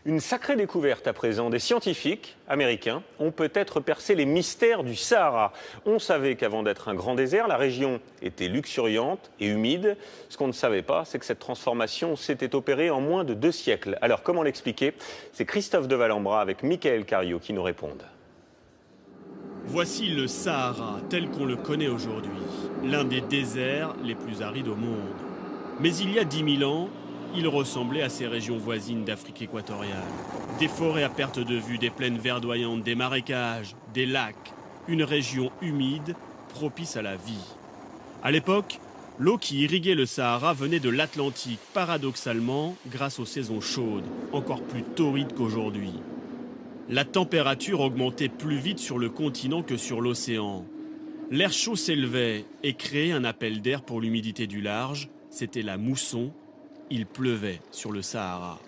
Une sacrée découverte à présent. Des scientifiques américains ont peut-être percé les mystères du Sahara. On savait qu'avant d'être un grand désert, la région était luxuriante et humide. Ce qu'on ne savait pas, c'est que cette transformation s'était opérée en moins de 2 siècles. Alors comment l'expliquer? C'est Christophe de Valambra avec Michael Cario qui nous répondent. Voici le Sahara tel qu'on le connaît aujourd'hui, l'un des déserts les plus arides au monde. Mais il y a 10 000 ans, il ressemblait à ces régions voisines d'Afrique équatoriale. Des forêts à perte de vue, des plaines verdoyantes, des marécages, des lacs. Une région humide, propice à la vie. À l'époque, l'eau qui irriguait le Sahara venait de l'Atlantique, paradoxalement, grâce aux saisons chaudes, encore plus torrides qu'aujourd'hui. La température augmentait plus vite sur le continent que sur l'océan. L'air chaud s'élevait et créait un appel d'air pour l'humidité du large. C'était la mousson. Il pleuvait sur le Sahara.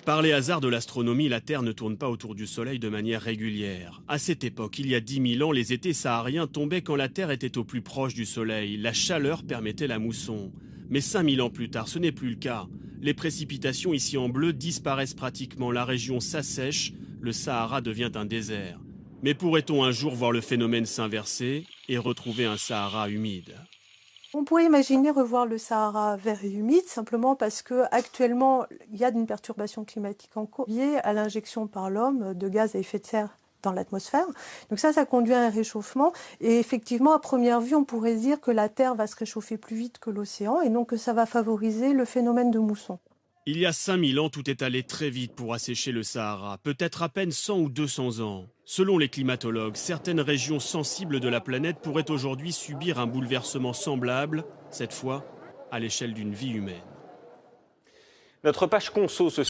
Par les hasards de l'astronomie, la Terre ne tourne pas autour du Soleil de manière régulière. À cette époque, il y a 10 000 ans, les étés sahariens tombaient quand la Terre était au plus proche du Soleil. La chaleur permettait la mousson. Mais 5000 ans plus tard, ce n'est plus le cas. Les précipitations ici en bleu disparaissent pratiquement. La région s'assèche, le Sahara devient un désert. Mais pourrait-on un jour voir le phénomène s'inverser et retrouver un Sahara humide ? On pourrait imaginer revoir le Sahara vert et humide simplement parce qu'actuellement, il y a une perturbation climatique en cours liée à l'injection par l'homme de gaz à effet de serre dans l'atmosphère. Donc ça conduit à un réchauffement. Et effectivement, à première vue, on pourrait dire que la Terre va se réchauffer plus vite que l'océan et donc que ça va favoriser le phénomène de mousson. Il y a 5000 ans, tout est allé très vite pour assécher le Sahara, peut-être à peine 100 ou 200 ans. Selon les climatologues, certaines régions sensibles de la planète pourraient aujourd'hui subir un bouleversement semblable, cette fois à l'échelle d'une vie humaine. Notre page conso ce